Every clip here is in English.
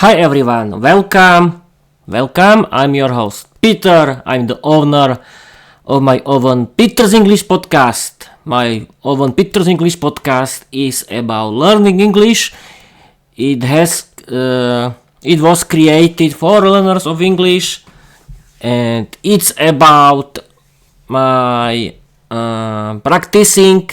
Hi everyone, welcome. I'm your host Peter. I'm the owner of my own Peter's English podcast. My own Peter's English podcast is about learning English. It was created for learners of English, and it's about my practicing.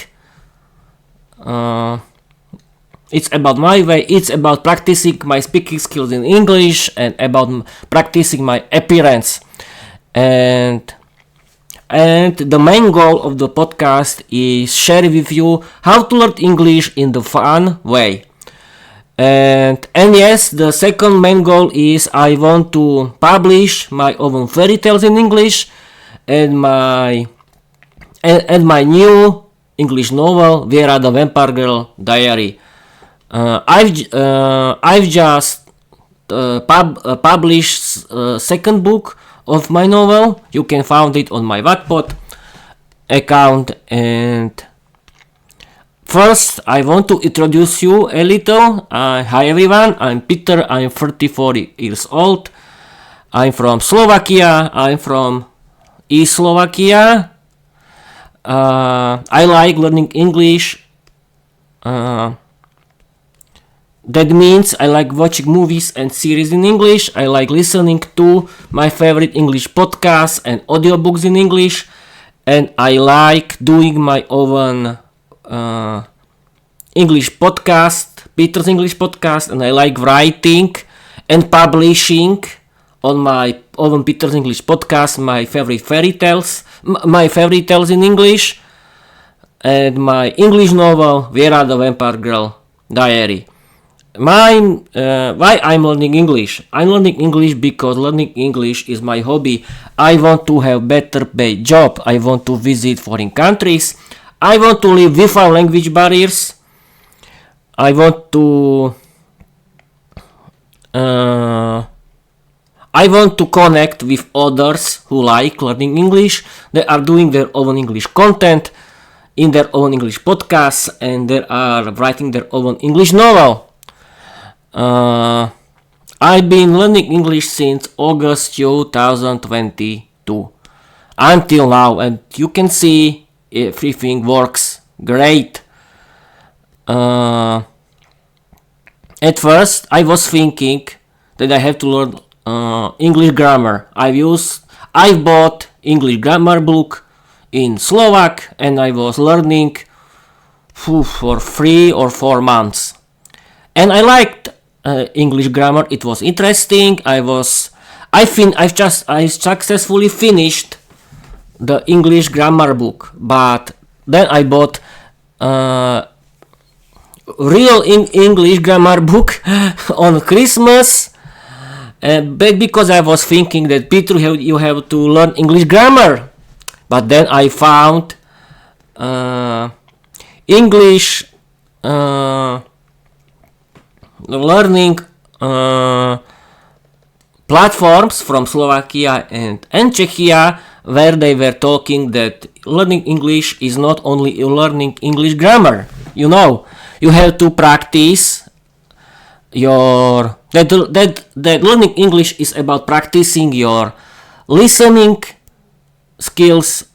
It's about my way. It's about practicing my speaking skills in English and about practicing my appearance. And the main goal of the podcast is share with you how to learn English in the fun way. And yes, the second main goal is I want to publish my own fairy tales in English and my new English novel Viera the Vampire Girl Diary. I've just published second book of my novel. You can find it on my Wattpad account. And first, I want to introduce you a little. Hi everyone, I'm Peter. I'm 34 years old. I'm from Slovakia. I'm from East Slovakia. I like learning English. That means I like watching movies and series in English. I like listening to my favorite English podcasts and audiobooks in English. And I like doing my own English podcast, Peter's English podcast. And I like writing and publishing on my own Peter's English podcast my favorite fairy tales, my fairy tales in English. And my English novel, Viera the Vampire Girl Diary. Why I'm learning English? I'm learning English because learning English is my hobby. I want to have better paid job. I want to visit foreign countries. I want to live without language barriers. I want to connect with others who like learning English. They are doing their own English content in their own English podcasts, and they are writing their own English novel. I've been learning English since August 2022 until now, and you can see everything works great. At first, I was thinking that I have to learn English grammar. I bought English grammar book in Slovak, and I was learning for 3 or 4 months, and I liked English grammar. It was interesting. I successfully finished the English grammar book, but then I bought real English grammar book on Christmas, because I was thinking that Peter, you have to learn English grammar, but then I found English learning platforms from Slovakia and Czechia, where they were talking that learning English is not only learning English grammar. You have to practice that learning English is about practicing your listening skills,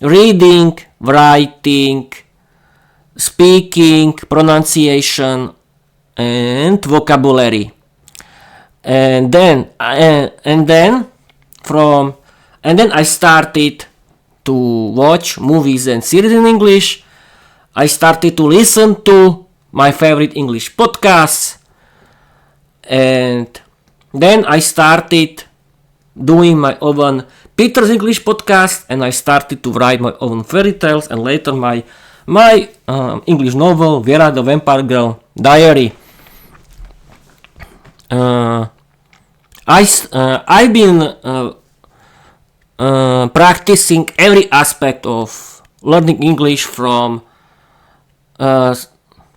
reading, writing, speaking, pronunciation, and vocabulary. And then I started to watch movies and series in English. I started to listen to my favorite English podcasts, and then I started doing my own Peter's English podcast, and I started to write my own fairy tales, and later my English novel Viera the Vampire Girl Diary. I've been practicing every aspect of learning English from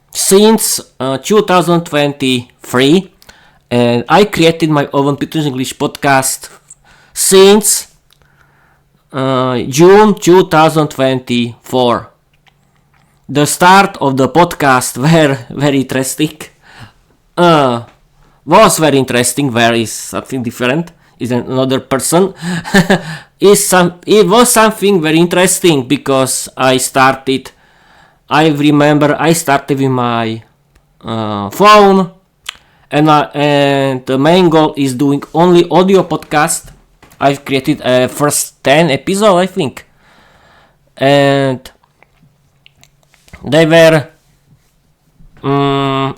since 2023, and I created my own Peter's English podcast since June 2024. the start of the podcast were very interesting. Was very interesting. Where is something different? Is another person. It was something very interesting because I remember I started with my phone, and the main goal is doing only audio podcast. I've created a first 10 episode, I think, and they were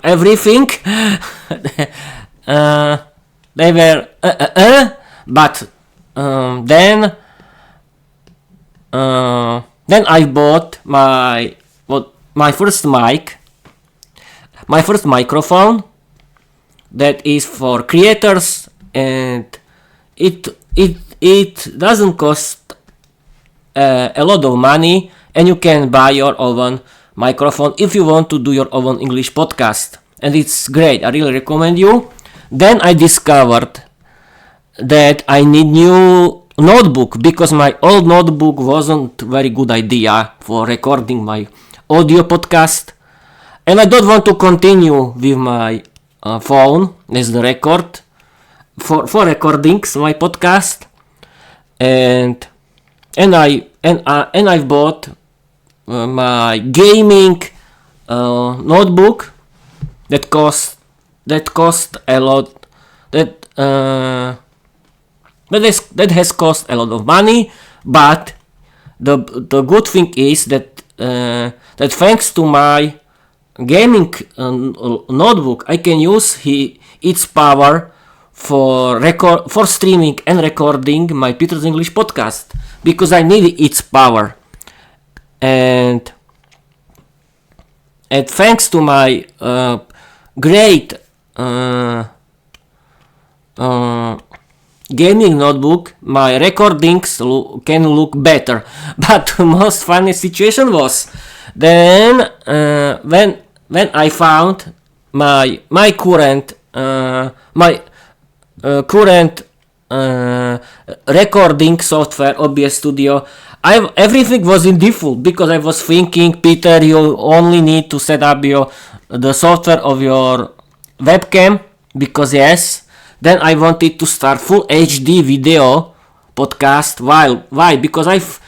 everything. They were but then I bought my first microphone that is for creators, and it doesn't cost a lot of money, and you can buy your own microphone if you want to do your own English podcast, and it's great. I really recommend you. Then I discovered that I need new notebook because my old notebook wasn't very good idea for recording my audio podcast, and I don't want to continue with my phone as the record for recordings my podcast, and I've bought my gaming notebook that cost a lot, that has cost a lot of money, but the good thing is that thanks to my gaming notebook I can use its power for streaming and recording my Peter's English podcast, because I need its power, and thanks to my great gaming notebook, my recordings can look better. But the most funny situation was then when I found my current recording software, OBS Studio. Everything was in default because I was thinking, Peter, you only need to set up the software of your webcam, because yes. Then I wanted to start full HD video podcast. Why? Because I've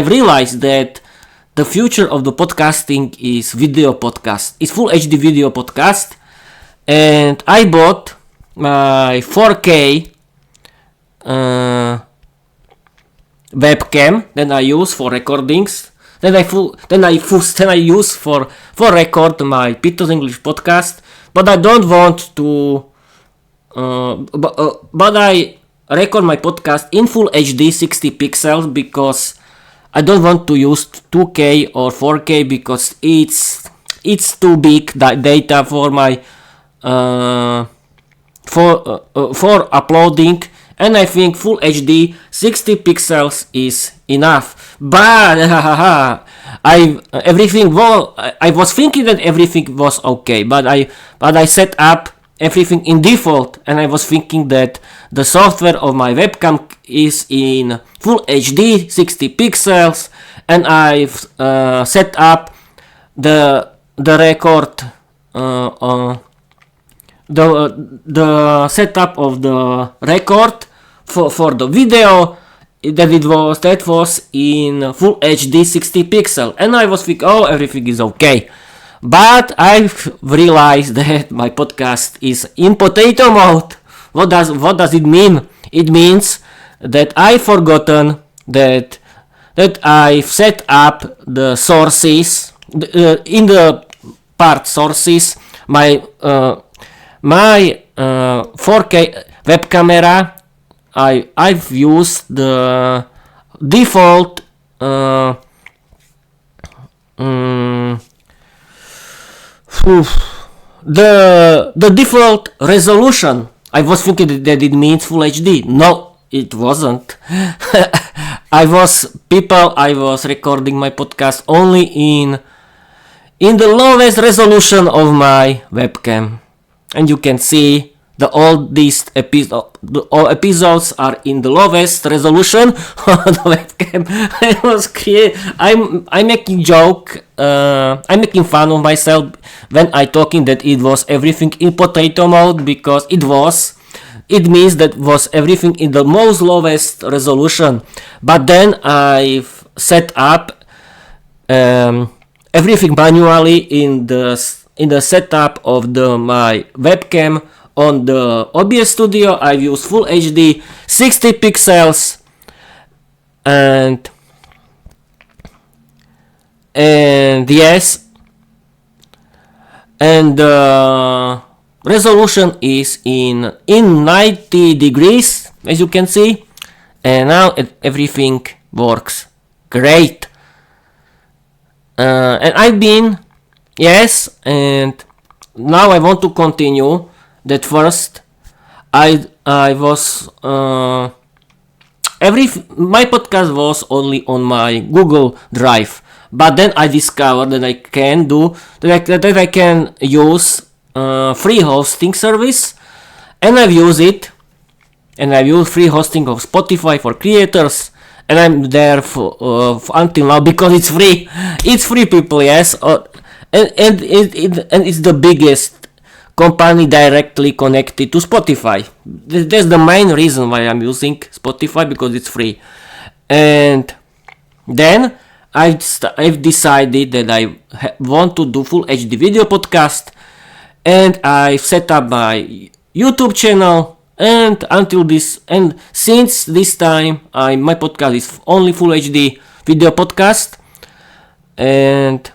realized that the future of the podcasting is video podcast. It's full HD video podcast, and I bought my 4K webcam that I use for recordings. Then I use for record my Peter's English podcast. But I don't want to. But I record my podcast in full HD 60 pixels because I don't want to use 2K or 4K because it's too big data for my for uploading, and I think full HD 60 pixels is enough. But I was thinking that everything was okay, but I set up everything in default, and I was thinking that the software of my webcam is in full HD 60 pixels, and I've set up the record the setup of the record for the video that was in full HD 60 pixel, and I was thinking, oh, everything is okay. But I've realized that my podcast is in potato mode. What does it mean? It means that I've forgotten that I've set up the sources in the part sources. My 4K web camera. I've used the default the default resolution. I was thinking that it means full HD. No, it wasn't. I was recording my podcast only in the lowest resolution of my webcam, and you can see all episodes are in the lowest resolution on the webcam. I'm making joke. I'm making fun of myself when I talking that it was everything in potato mode, because it was. It means that was everything in the most lowest resolution. But then I've set up everything manually in the setup of my webcam on the OBS Studio. I use Full HD, 60 pixels, and yes, and the resolution is in 90 degrees, as you can see, and now everything works great. And I've been, yes, and now I want to continue. That first, I was my podcast was only on my Google Drive, but then I discovered that I can use free hosting service, and I've used it, and I've used free hosting of Spotify for creators, and I'm there for until now because it's free. It's free, people, yes, and it's the biggest company directly connected to Spotify. That's the main reason why I'm using Spotify, because it's free. And then I've decided that I want to do full HD video podcast, and I've set up my YouTube channel. And since this time, my podcast is only full HD video podcast. And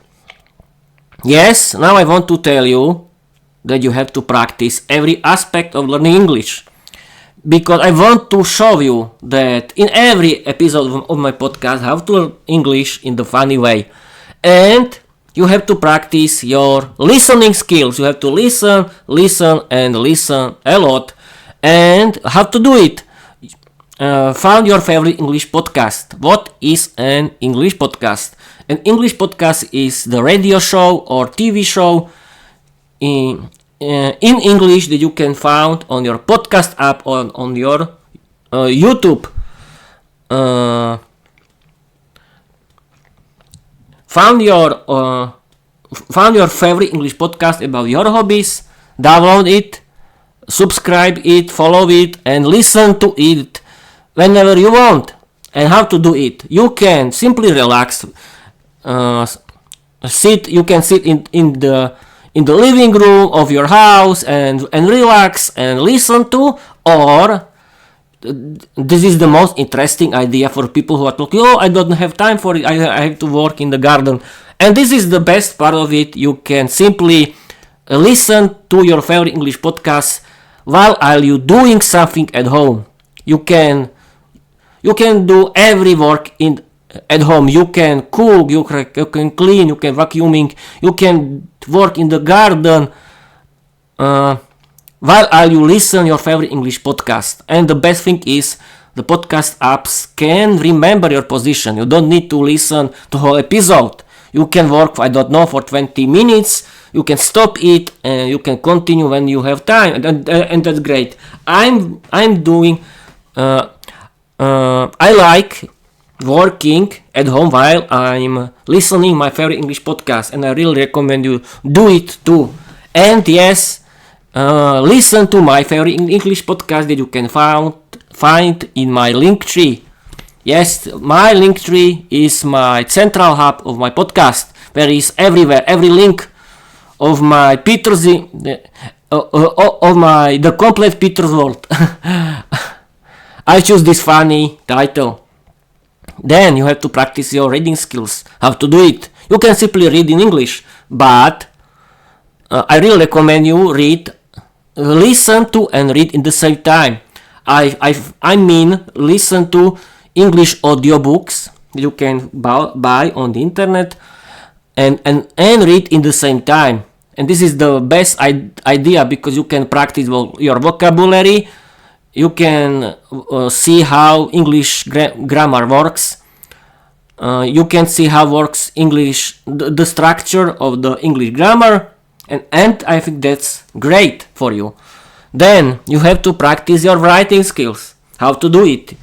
yes, now I want to tell you that you have to practice every aspect of learning English, because I want to show you that in every episode of my podcast how to learn English in the funny way. And you have to practice your listening skills. You have to listen and listen a lot. And how to do it? Find your favorite English podcast. What is an English podcast? An English podcast is the radio show or TV show in English that you can find on your podcast app or on your YouTube. Find your favorite English podcast about your hobbies, download it, subscribe it, follow it, and listen to it whenever you want. And how to do it? You can simply relax, sit in the living room of your house and relax and listen to, or this is the most interesting idea for people who are talking, oh, I don't have time for it, I have to work in the garden. And this is the best part of it. You can simply listen to your favorite English podcast while you doing something at home. You can do every work at home. You can cook, you can clean, you can vacuuming, you can work in the garden while you listen your favorite English podcast. And the best thing is the podcast apps can remember your position. You don't need to listen to whole episode. You can work, I don't know, for 20 minutes. You can stop it and you can continue when you have time, and that's great. I'm doing. I like working at home while I'm listening my favorite English podcast, and I really recommend you do it too. And yes, listen to my favorite English podcast that you can find in my link tree. Yes, my link tree is my central hub of my podcast, where is everywhere, every link of my Peter's the complete Peter's world. I choose this funny title. Then you have to practice your reading skills. How to do it? You can simply read in English, but I really recommend you listen to and read in the same time. I mean listen to English audiobooks you can buy on the internet and read in the same time. And this is the best idea, because you can practice your vocabulary. You can see how English grammar works. You can see how works English, the structure of the English grammar, and I think that's great for you. Then you have to practice your writing skills. How to do it?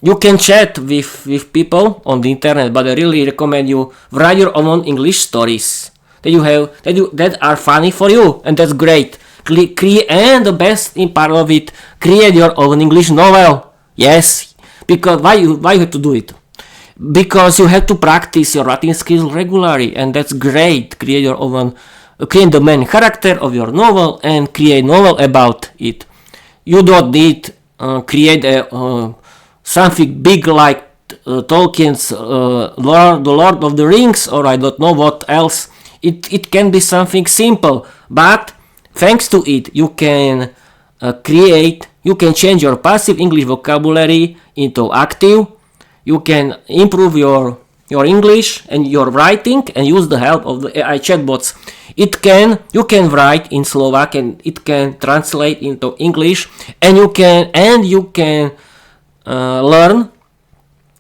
You can chat with people on the internet, but I really recommend you write your own English stories that are funny for you, and that's great. And the best in part of it, create your own English novel. Yes, because why you have to do it? Because you have to practice your writing skills regularly, and that's great. Create the main character of your novel and create novel about it. You don't need create something big like Tolkien's The Lord of the Rings, or I don't know what else. It can be something simple, but thanks to it you can you can change your passive English vocabulary into active. You can improve your English and your writing and use the help of the AI chatbots. You can write in Slovak and it can translate into English, and you can learn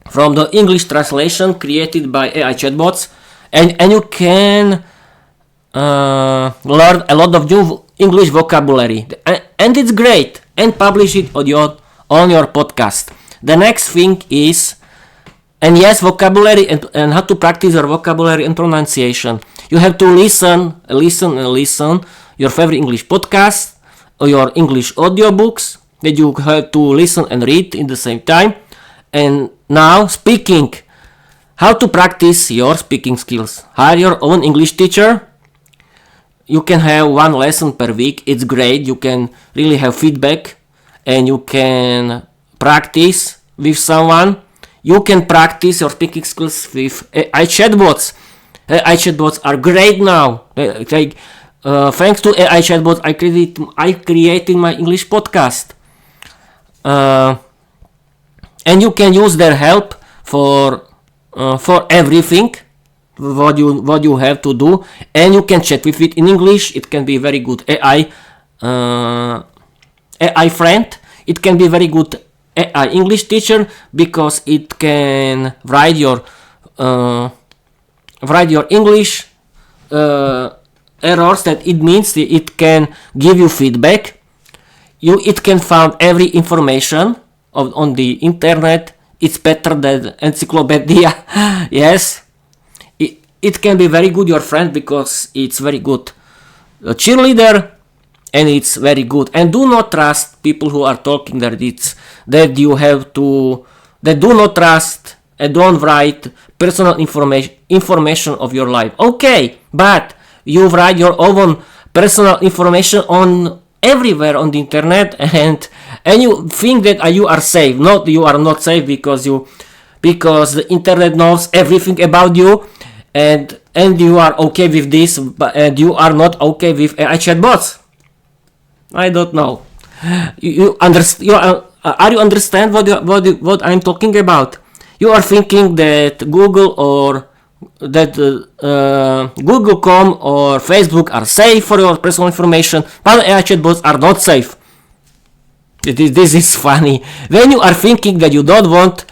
from the English translation created by AI chatbots, and you can learn a lot of new English vocabulary, and it's great, and publish it on your podcast. The next thing is, and yes, vocabulary and how to practice your vocabulary and pronunciation. You have to listen your favorite English podcast or your English audiobooks that you have to listen and read in the same time. And now speaking. How to practice your speaking skills. Hire your own English teacher. You can have one lesson per week. It's great. You can really have feedback and you can practice with someone. You can practice your speaking skills with AI chatbots. AI chatbots are great now. Thanks to AI chatbots, I created my English podcast. And you can use their help for everything what you have to do, and you can chat with it in English. It can be very good AI friend. It can be very good AI English teacher because it can write your English errors. That it means that it can give you feedback. It can find every information on the internet. It's better than encyclopedia. Yes, it can be very good your friend because it's very good cheerleader, and it's very good. And do not trust people who are talking that do not trust and don't write personal information of your life. Okay, but you write your own personal information on everywhere on the internet, and you think that you are safe. No, you are not safe because the internet knows everything about you, and you are okay with this, and you are not okay with AI chatbots. I don't know. You understand what I'm talking about? You are thinking that Google or that Google.com or Facebook are safe for your personal information, but AI chatbots are not safe. This is funny. When you are thinking that you don't want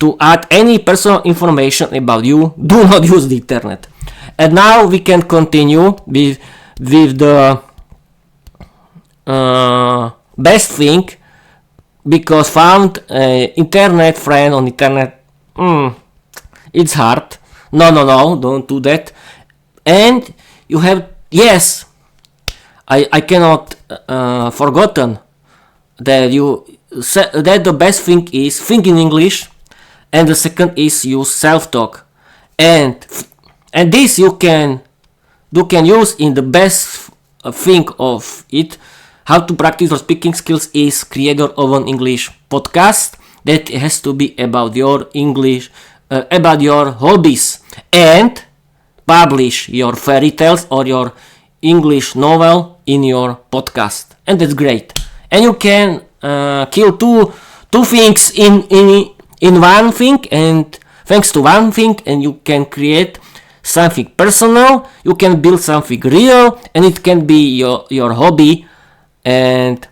to add any personal information about you, do not use the internet. And now we can continue with the best thing, because found internet friend on internet. It's hard. No, don't do that. And you have, yes, I cannot forgotten that that the best thing is think in English, and the second is use self-talk, and this you can use in the best thing of it. How to practice your speaking skills is create your own English podcast that has to be about your English, about your hobbies, and publish your fairy tales or your English novel in your podcast, and that's great. And you can kill two things in one thing, and thanks to one thing, and you can create something personal. You can build something real, and it can be your hobby. And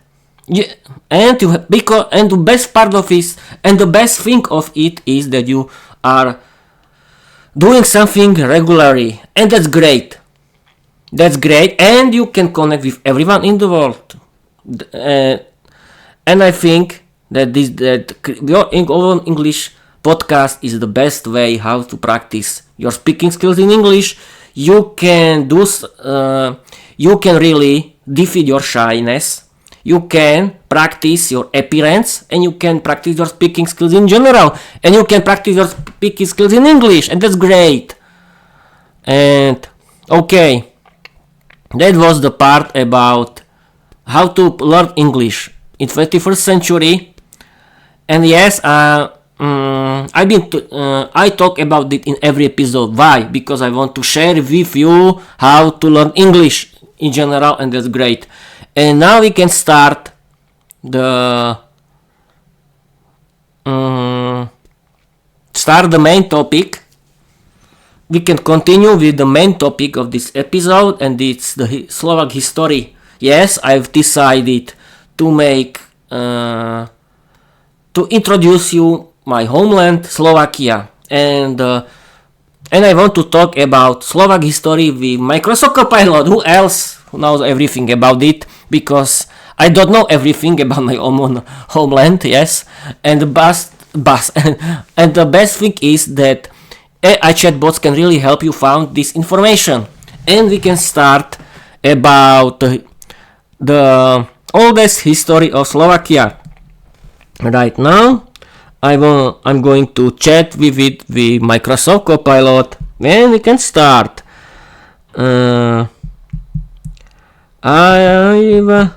the best part of it, and the best thing of it is that you are doing something regularly, and that's great. And you can connect with everyone in the world. And I think that your English podcast is the best way how to practice your speaking skills in English. You can you can really defeat your shyness. You can practice your appearance, and you can practice your speaking skills in general, and you can practice your speaking skills in English, and that's great. And okay, that was the part about how to learn English in 21st century. And yes, I talk about it in every episode. Why? Because I want to share with you how to learn English in general, and that's great. And now we can start the main topic. We can continue with the main topic of this episode, and it's the Slovak history. Yes, I've decided to make to introduce you my homeland, Slovakia, and I want to talk about Slovak history with Microsoft Copilot. Who else knows everything about it? Because I don't know everything about my own homeland. Yes, and the best thing is that AI chatbots can really help you find this information, and we can start about the oldest history of Slovakia. Right now, I'm going to chat with Microsoft Copilot, and we can start. I've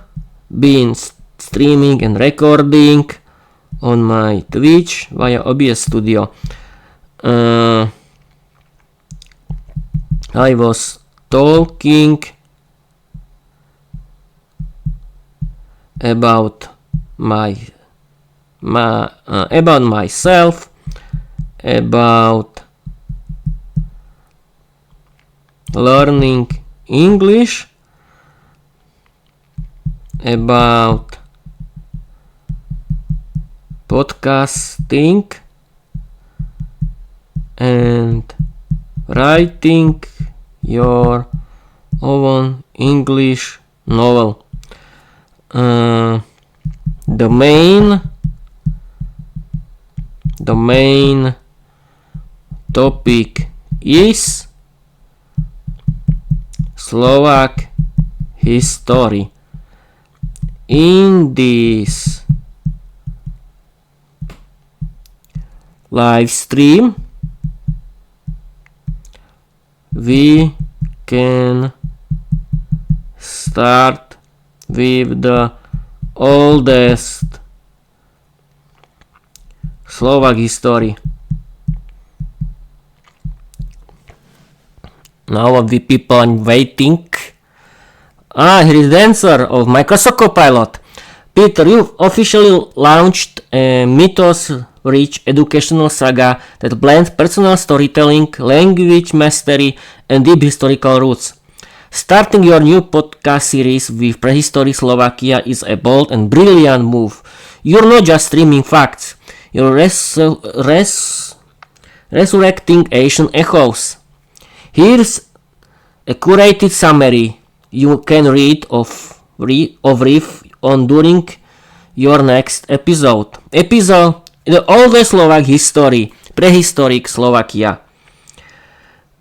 been streaming and recording on my Twitch via OBS Studio. I was talking about about myself, about learning English, about podcasting, and writing your own English novel. The main topic is Slovak history. In this live stream, we can start with the oldest Slovak history. Now the people are waiting. Here is the answer of Microsoft Copilot. Peter, you officially launched a Mythos-rich educational saga that blends personal storytelling, language mastery, and deep historical roots. Starting your new podcast series with prehistoric Slovakia is a bold and brilliant move. You're not just streaming facts, you're resurrecting ancient echoes. Here's a curated summary you can read of riff on during your next episode. The oldest Slovak history, prehistoric Slovakia.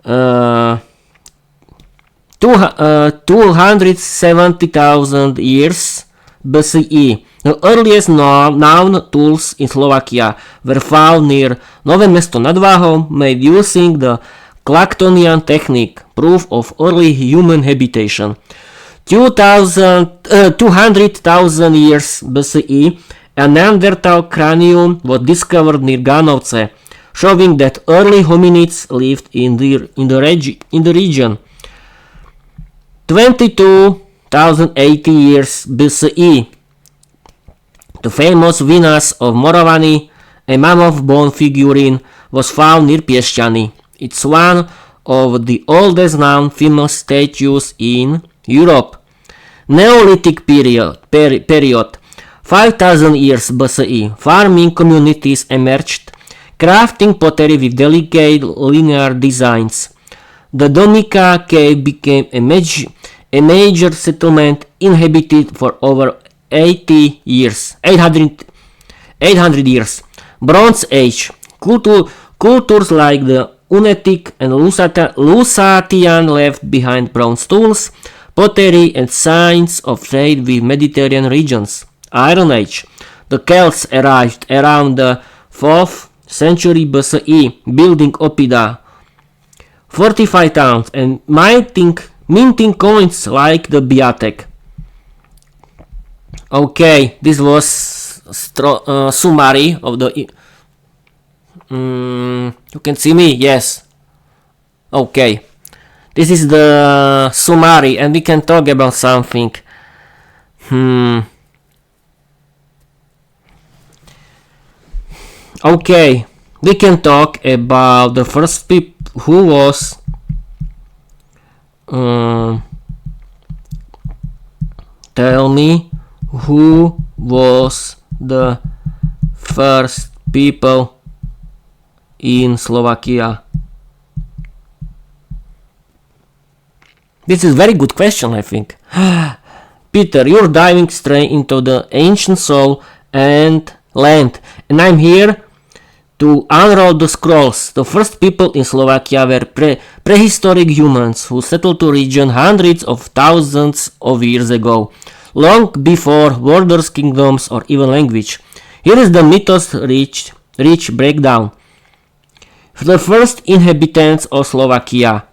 270,000 years BCE. The earliest known tools in Slovakia were found near Nové Mesto nad Váhom, made using the Clactonian technique, proof of early human habitation. 200,000 years BCE, a Neanderthal cranium was discovered near Ganovce, showing that early hominids lived in the region. 22,080 years BCE, the famous Venus of Moravany, a mammoth bone figurine, was found near Piešťany. It's one of the oldest known female statues in Europe. Neolithic period 5,000 years BCE, farming communities emerged, crafting pottery with delicate linear designs. The Domica cave became a major settlement inhabited for over 880 years. 800 years. Bronze Age. Cultures like the Unetic and Lusatian left behind bronze tools, pottery, and signs of trade with Mediterranean regions. Iron Age. The Celts arrived around the 4th century BCE, building Oppida, fortified towns, and minting coins like the Biatek. Okay, this was summary of the... you can see me? Yes. Okay. This is the summary, and we can talk about something. Okay, we can talk about the first people who was tell me who was the first people in Slovakia. This is a very good question, I think. Peter, you're diving straight into the ancient soul and land, and I'm here to unroll the scrolls. The first people in Slovakia were prehistoric humans who settled the region hundreds of thousands of years ago, long before borders, kingdoms, or even language. Here is the Mythos rich breakdown. The first inhabitants of Slovakia.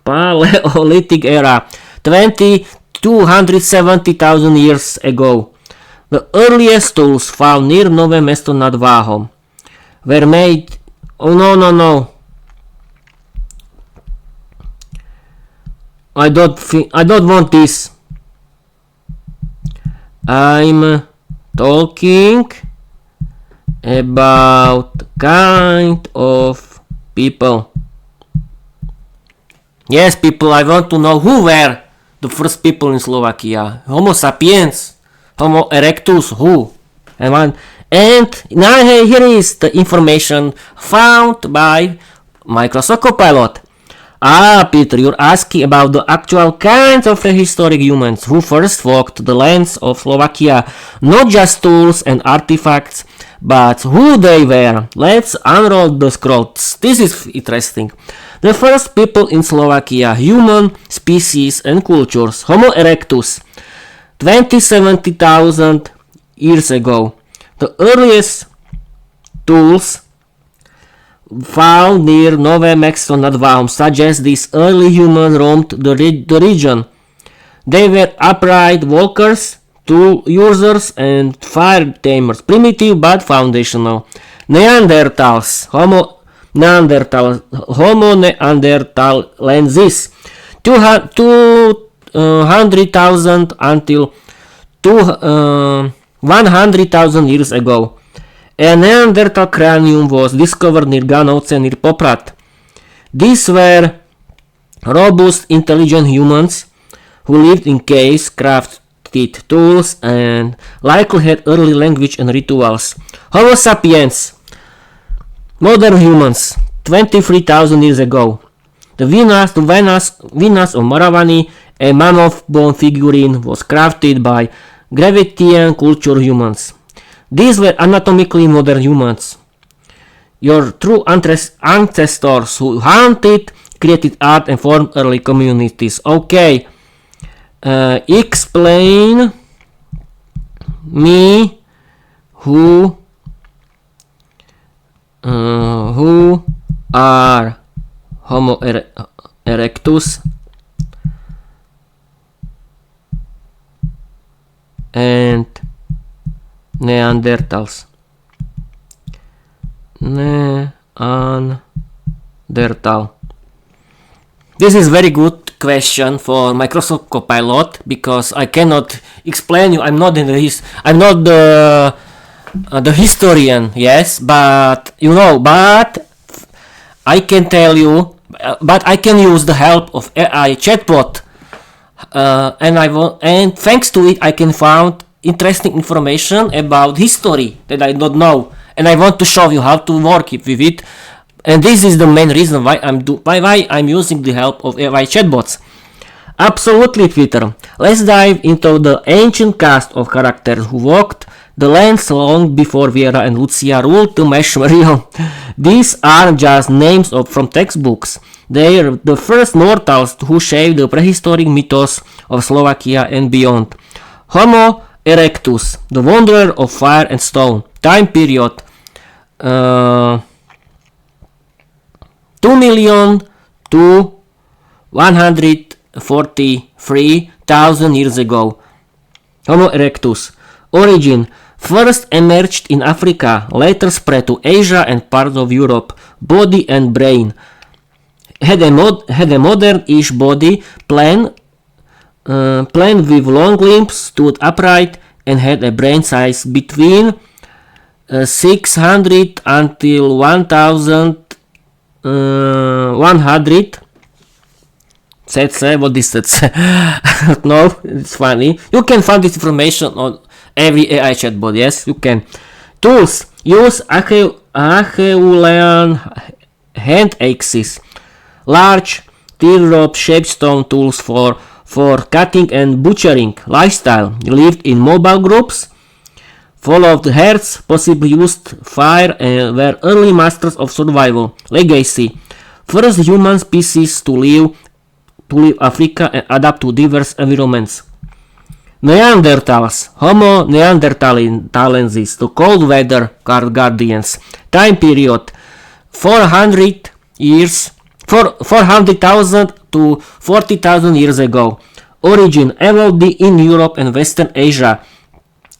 Paleolithic era, 270,000 years ago. The earliest tools found near Nové Mesto nad Váhom were made... Oh no. I don't want this. I'm talking about kind of people. Yes, people, I want to know who were the first people in Slovakia. Homo sapiens, Homo erectus, who? And now here is the information found by Microsoft Copilot. Peter, you're asking about the actual kinds of prehistoric humans who first walked the lands of Slovakia, not just tools and artifacts, but who they were. Let's unroll the scrolls. This is interesting. The first people in Slovakia, human species and cultures, Homo erectus, 70,000 years ago. The earliest tools found near Nové Mesto nad Váhom suggest these early humans roamed the region. They were upright walkers, tool users, and fire tamers, primitive but foundational. Neanderthals, Homo neanderthalensis, 200,000 until 100,000 years ago. A Neanderthal cranium was discovered near Ganovce near Poprad. These were robust, intelligent humans who lived in caves, crafted tools, and likely had early language and rituals. Homo sapiens, modern humans, 23,000 years ago. The Venus of Moravany, a man-of-bone figurine, was crafted by Gravettian culture humans. These were anatomically modern humans. Your true ancestors who hunted, created art, and formed early communities. Okay. Explain me who are Homo erectus and Neanderthals. Neanderthal. This is very good question for Microsoft Copilot because I cannot explain you. I'm not the historian. Yes, but I can tell you. But I can use the help of AI chatbot, and thanks to it I can find interesting information about history that I don't know, and I want to show you how to work with it. And this is the main reason why I'm using the help of AI chatbots. Absolutely, Peter. Let's dive into the ancient cast of characters who walked the lands long before Viera and Lucia ruled the Meshmerion. These aren't just names from textbooks. They're the first mortals who shaped the prehistoric mythos of Slovakia and beyond. Homo Erectus, the wanderer of fire and stone. Time period 2 million to 143,000 years ago. Homo erectus. Origin. First emerged in Africa, later spread to Asia and parts of Europe. Body and brain. Had a modern-ish body, plan with long limbs, stood upright, and had a brain size between 600 until 1,100. What is that? No, it's funny. You can find this information on every AI chatbot. Yes, you can. Tools. Use Acheulean hand axes. Large teardrop-shaped stone tools for cutting and butchering. Lifestyle. Lived in mobile groups. Followed herds, possibly used fire, and were early masters of survival. Legacy. First human species to leave Africa and adapt to diverse environments. Neanderthals. Homo neanderthalensis, the cold weather guardians. Time period 400,000 to 40,000 years ago. Origin evolved in Europe and Western Asia.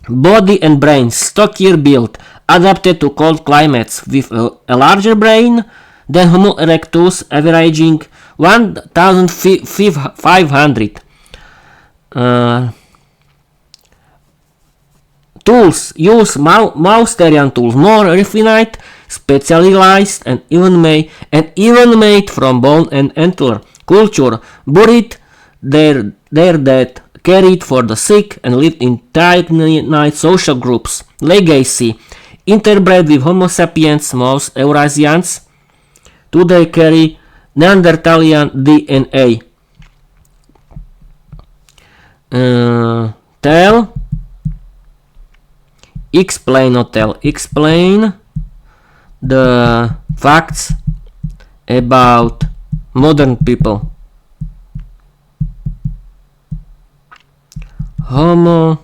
Body and brain stockier build, adapted to cold climates with a larger brain than Homo erectus, averaging 1,500. Tools. Use Mousterian tools, more refined, specialized, and even made from bone and antler. Culture. Buried their dead, cared for the sick, and lived in tight-knit social groups. Legacy. Interbred with Homo sapiens, most Eurasians today carry Neanderthalian DNA. Explain the facts about modern people. Homo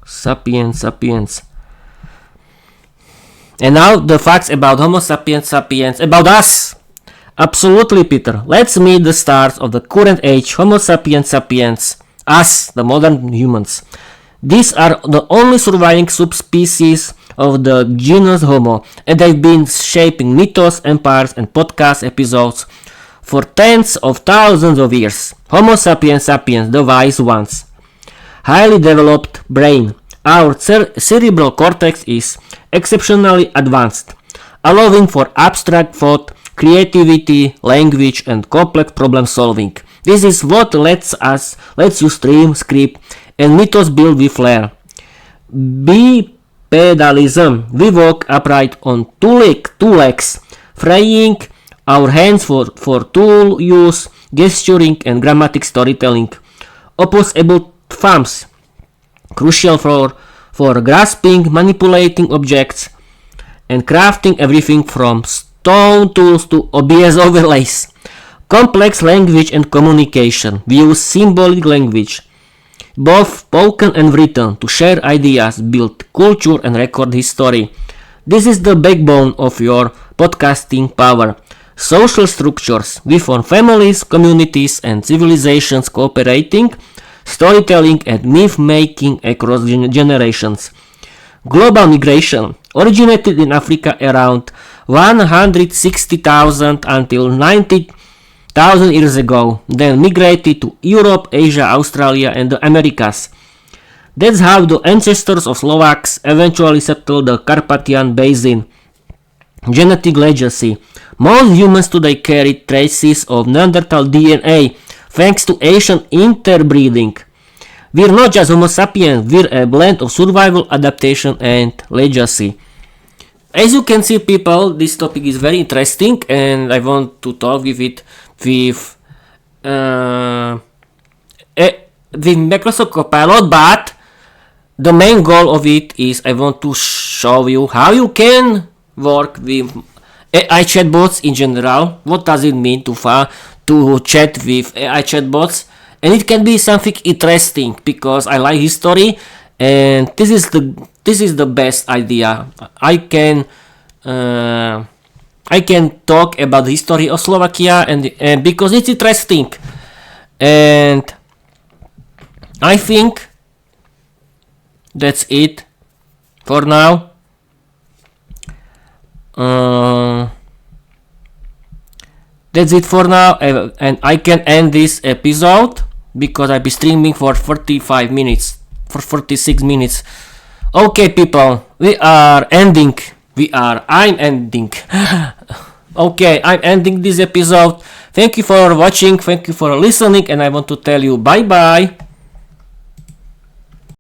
sapiens. And now the facts about Homo sapiens, about us. Absolutely, Peter. Let's meet the stars of the current age, Homo sapiens, us, the modern humans. These are the only surviving subspecies of the genus Homo, and they've been shaping mythos, empires, and podcast episodes for tens of thousands of years. Homo sapiens, the wise ones. Highly developed brain. Our cerebral cortex is exceptionally advanced, allowing for abstract thought, creativity, language, and complex problem solving. This is what lets you stream, script, and mythos build with flair. Bipedalism. We walk upright on two legs, freeing our hands for tool use, gesturing, and grammatic storytelling. Opposable thumbs. Crucial for grasping, manipulating objects, and crafting everything from stone tools to OBS overlays. Complex language and communication. We use symbolic language, both spoken and written, to share ideas, build culture, and record history. This is the backbone of your podcasting power. Social structures. We form families, communities, and civilizations cooperating, storytelling, and myth-making across generations. Global migration. Originated in Africa around 160,000 until 90,000 years ago, then migrated to Europe, Asia, Australia, and the Americas. That's how the ancestors of Slovaks eventually settled the Carpathian Basin. Genetic legacy. Most humans today carry traces of Neanderthal DNA thanks to Asian interbreeding. We're not just Homo sapiens, we're a blend of survival, adaptation, and legacy. As you can see, people, this topic is very interesting, and I want to talk with it with with Microsoft Copilot, but the main goal of it is I want to show you how you can work with AI chatbots in general. What does it mean to chat with AI chatbots? And it can be something interesting because I like history, and this is the best idea. I can talk about the history of Slovakia, and because it's interesting, and I think that's it for now. That's it for now, and I can end this episode because I'll be streaming for 45 minutes, for 46 minutes. Okay, people, I'm ending. Okay, I'm ending this episode. Thank you for watching, thank you for listening, and I want to tell you bye bye.